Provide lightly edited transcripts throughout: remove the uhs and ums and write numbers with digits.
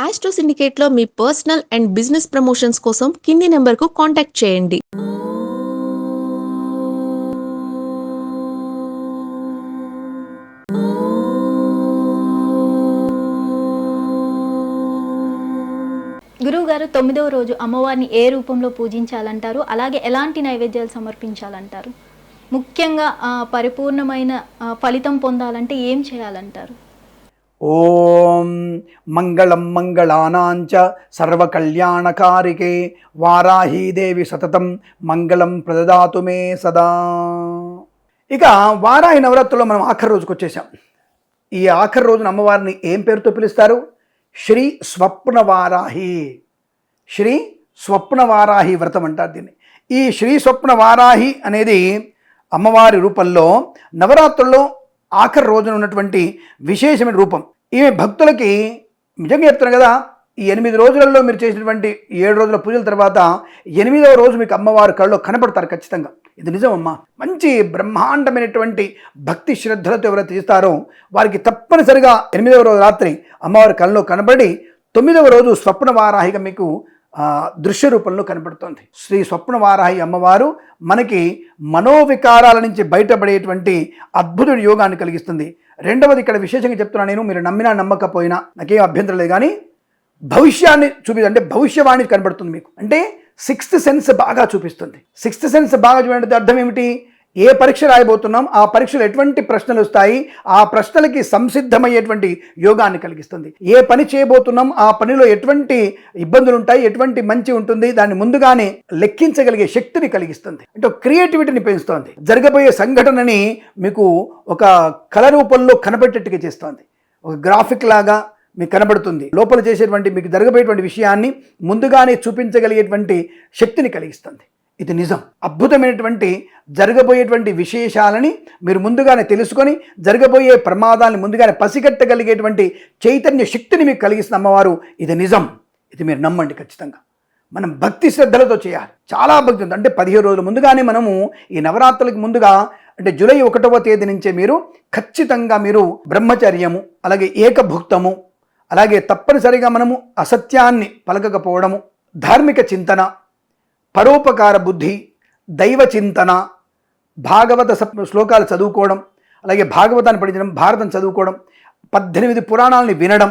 Astro సిండికేట్లో మీ personal and business promotions కోసం కింది నెంబర్కు కాంటాక్ట్ చేయండి. గురువుగారు 9వ రోజు అమ్మవారిని ఏ రూపంలో పూజించాలంటారు? అలాగే ఎలాంటి నైవేద్యాలు సమర్పించాలంటారు? ముఖ్యంగా పరిపూర్ణమైన ఫలితం పొందాలంటే ఏం చేయాలంటారు? ఓం మంగళం మంగళానాంచ సర్వకళ్యాణకారికే వారాహీదేవి సతతం మంగళం ప్రదదాతు మే సదా. ఇక వారాహి నవరాత్రుల్లో మనం ఆఖరి రోజుకు వచ్చేసాం. ఈ ఆఖరి రోజున అమ్మవారిని ఏం పేరుతో పిలుస్తారు? శ్రీ స్వప్నవారాహి. శ్రీ స్వప్నవారాహి వ్రతం అంటారు దీన్ని. ఈ శ్రీ స్వప్నవారాహి అనేది అమ్మవారి రూపంలో నవరాత్రుల్లో ఆఖరి రోజున ఉన్నటువంటి విశేషమైన రూపం. ఈమె భక్తులకి నిజంగా చెప్తున్నాను కదా, ఈ 8 రోజులలో మీరు చేసినటువంటి 7 రోజుల పూజల తర్వాత 8వ రోజు మీకు అమ్మవారు కళ్ళలో కనపడతారు ఖచ్చితంగా. ఇది నిజమమ్మా. మంచి బ్రహ్మాండమైనటువంటి భక్తి శ్రద్ధలతో ఎవరైతే చేస్తారో వారికి తప్పనిసరిగా 8వ రోజు రాత్రి అమ్మవారి కళ్ళలో కనబడి 9వ రోజు స్వప్నవారాహిగా మీకు దృశ్య రూపంలో కనబడుతోంది. శ్రీ స్వప్నవారాహి అమ్మవారు మనకి మనోవికారాల నుంచి బయటపడేటువంటి అద్భుత యోగాన్ని కలిగిస్తుంది. రెండవది ఇక్కడ విశేషంగా చెప్తున్నా నేను, మీరు నమ్మినా నమ్మకపోయినా నాకేం అభ్యంతరం లేదు, కానీ భవిష్యాన్ని అంటే భవిష్యవాణి కనబడుతుంది మీకు. అంటే 6th సెన్స్ బాగా చూపిస్తుంది. 6th సెన్స్ బాగా చూడండి అర్థం ఏమిటి? ఏ పరీక్ష రాయబోతున్నాం, ఆ పరీక్షలు ఎటువంటి ప్రశ్నలు వస్తాయి, ఆ ప్రశ్నలకి సంసిద్ధమయ్యేటువంటి యోగాన్ని కలిగిస్తుంది. ఏ పని చేయబోతున్నాం, ఆ పనిలో ఎటువంటి ఇబ్బందులు ఉంటాయి, ఎటువంటి మంచి ఉంటుంది, దాన్ని ముందుగానే లెక్కించగలిగే శక్తిని కలిగిస్తుంది. అంటే క్రియేటివిటీని పెంచుతోంది. జరగబోయే సంఘటనని మీకు ఒక కళ రూపంలో కనబెట్టేట్టుగా చేస్తోంది. ఒక గ్రాఫిక్ లాగా మీకు కనబడుతుంది. లోపల చేసేటువంటి మీకు జరగబోయేటువంటి విషయాన్ని ముందుగానే చూపించగలిగేటువంటి శక్తిని కలిగిస్తుంది. ఇది నిజం. అద్భుతమైనటువంటి జరగబోయేటువంటి విశేషాలని మీరు ముందుగానే తెలుసుకొని జరగబోయే ప్రమాదాలను ముందుగానే పసిగట్టగలిగేటువంటి చైతన్య శక్తిని మీకు కలిగిస్తున్న అమ్మవారు. ఇది నిజం. ఇది మీరు నమ్మండి ఖచ్చితంగా. మనం భక్తి శ్రద్ధలతో చేయాలి. చాలా భక్తి ఉంది. అంటే 15 రోజుల ముందుగానే మనము ఈ నవరాత్రులకు ముందుగా అంటే జూలై 1వ తేదీ నుంచే మీరు ఖచ్చితంగా మీరు బ్రహ్మచర్యము, అలాగే ఏకభుక్తము, అలాగే తప్పనిసరిగా మనము అసత్యాన్ని పలకకపోవడము, ధార్మిక చింతన, పరోపకార బుద్ధి, దైవ చింతన, భాగవత శ్లోకాలు చదువుకోవడం, అలాగే భాగవతాన్ని పఠించడం, భారతం చదువుకోవడం, 18 పురాణాలని వినడం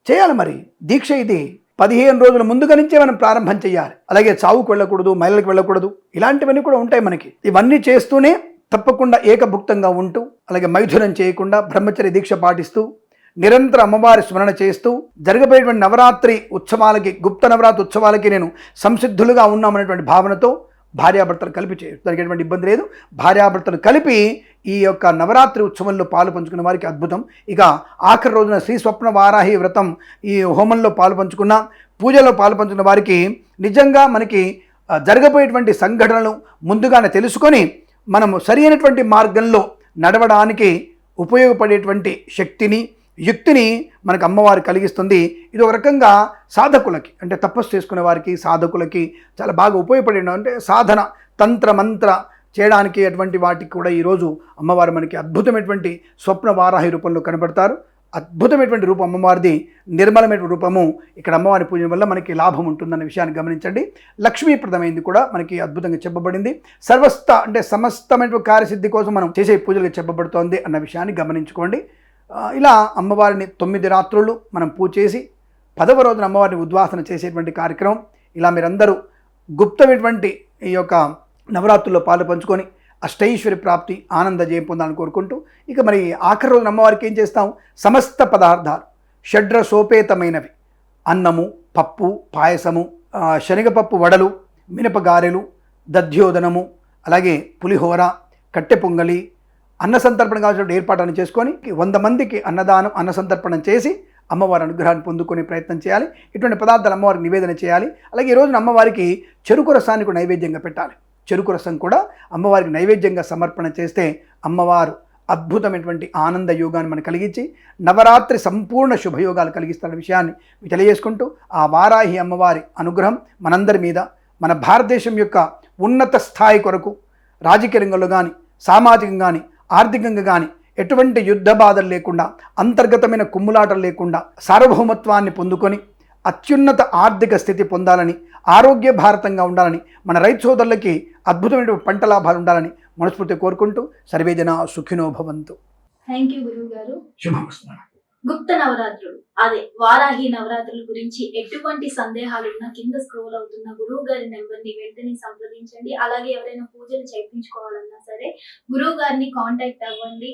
చేయాలి. మరి దీక్ష ఇది 15 రోజుల ముందుగా నుంచే మనం ప్రారంభం చేయాలి. అలాగే చావుకు వెళ్ళకూడదు, మహిళలకు వెళ్ళకూడదు, ఇలాంటివన్నీ కూడా ఉంటాయి మనకి. ఇవన్నీ చేస్తూనే తప్పకుండా ఏకభుక్తంగా ఉంటూ, అలాగే మైథునం చేయకుండా బ్రహ్మచర్య దీక్ష పాటిస్తూ నిరంతర అమ్మవారి స్మరణ చేస్తూ జరగబోయేటువంటి నవరాత్రి ఉత్సవాలకి, గుప్త నవరాత్రి ఉత్సవాలకి నేను సంసిద్ధులుగా ఉన్నామనేటువంటి భావనతో భార్యాభర్తలు కలిపి దానికి ఎటువంటి ఇబ్బంది లేదు. భార్యాభర్తలు కలిపి ఈ యొక్క నవరాత్రి ఉత్సవంలో పాలు పంచుకున్న వారికి అద్భుతం. ఇక ఆఖరి రోజున శ్రీ స్వప్న వారాహి వ్రతం ఈ హోమంలో పాలు పంచుకున్న, పూజలో పాలు పంచుకున్న వారికి నిజంగా మనకి జరగబోయేటువంటి సంఘటనలు ముందుగానే తెలుసుకొని మనము సరి అయినటువంటి మార్గంలో నడవడానికి ఉపయోగపడేటువంటి శక్తిని, యుక్తిని మనకు అమ్మవారు కలిగిస్తుంది. ఇది ఒక రకంగా సాధకులకి, అంటే తపస్సు చేసుకునే వారికి, సాధకులకి చాలా బాగా ఉపయోగపడే అంటే సాధన, తంత్ర మంత్ర చేయడానికి అటువంటి వాటికి కూడా ఈరోజు అమ్మవారు మనకి అద్భుతమైనటువంటి స్వప్న వారాహి రూపంలో కనబడతారు. అద్భుతమైనటువంటి రూపం అమ్మవారిది, నిర్మలమైనటువంటి రూపము. ఇక్కడ అమ్మవారి పూజ వల్ల మనకి లాభం ఉంటుందన్న విషయాన్ని గమనించండి. లక్ష్మీప్రదమైంది కూడా మనకి అద్భుతంగా చెప్పబడింది. అంటే సమస్తమైనటువంటి కార్యసిద్ధి కోసం మనం చేసే పూజలుగా చెప్పబడుతోంది అన్న విషయాన్ని గమనించుకోండి. ఇలా అమ్మవారిని 9 రాత్రులు మనం పూజ చేసి 10వ రోజున అమ్మవారిని ఉద్వాసన చేసేటువంటి కార్యక్రమం. ఇలా మీరందరూ గుప్తమైనటువంటి ఈ యొక్క నవరాత్రుల్లో పాలు పంచుకొని అష్టైశ్వర్య ప్రాప్తి, ఆనంద జయం పొందాలని కోరుకుంటూ, ఇక మరి ఆఖరి రోజున అమ్మవారికి ఏం చేస్తాం? సమస్త పదార్థాలు షడ్రసోపేతమైనవి, అన్నము, పప్పు, పాయసము, శనగపప్పు వడలు, మినపగారెలు, దధ్యోదనము, అలాగే పులిహోర, కట్టె పొంగలి, అన్న సంతర్పణ కావాల్సిన ఏర్పాట్లను చేసుకొని 100 మందికి అన్నదానం, అన్న సంతర్పణం చేసి అమ్మవారి అనుగ్రహాన్ని పొందుకునే ప్రయత్నం చేయాలి. ఇటువంటి పదార్థాలు అమ్మవారికి నివేదన చేయాలి. అలాగే ఈ రోజున అమ్మవారికి చెరుకు రసాన్ని కూడా నైవేద్యంగా పెట్టాలి. చెరుకు రసం కూడా అమ్మవారికి నైవేద్యంగా సమర్పణ చేస్తే అమ్మవారు అద్భుతమైనటువంటి ఆనంద యోగాన్ని మనకు కలిగించి నవరాత్రి సంపూర్ణ శుభయోగాలు కలిగిస్తున్న విషయాన్ని తెలియజేసుకుంటూ, ఆ వారాహి అమ్మవారి అనుగ్రహం మనందరి మీద, మన భారతదేశం యొక్క ఉన్నత స్థాయి కొరకు రాజకీయ రంగంలో కానీ, సామాజికంగా కానీ, ఆర్థికంగా కానీ ఎటువంటి యుద్ధ బాధలు లేకుండా, అంతర్గతమైన కుమ్ములాటలు లేకుండా సార్వభౌమత్వాన్ని పొందుకొని అత్యున్నత ఆర్థిక స్థితి పొందాలని, ఆరోగ్య భారతంగా ఉండాలని, మన రైతు సోదరులకి అద్భుతమైన పంట లాభాలు ఉండాలని మనస్ఫూర్తి కోరుకుంటూ సర్వేజన సుఖినో భవంతు. థ్యాంక్ యూ గురువు గారు. శుభమస్తు. గుప్త నవరాత్రులు అదే వారాహి నవరాత్రుల గురించి ఎటువంటి సందేహాలున్నా కింద స్క్రోల్ అవుతున్న గురువు గారి నెంబర్ ని వెంటనే సంప్రదించండి. అలాగే ఎవరైనా పూజలు చేయించుకోవాలన్నా సరే గురువు గారిని కాంటాక్ట్ అవ్వండి.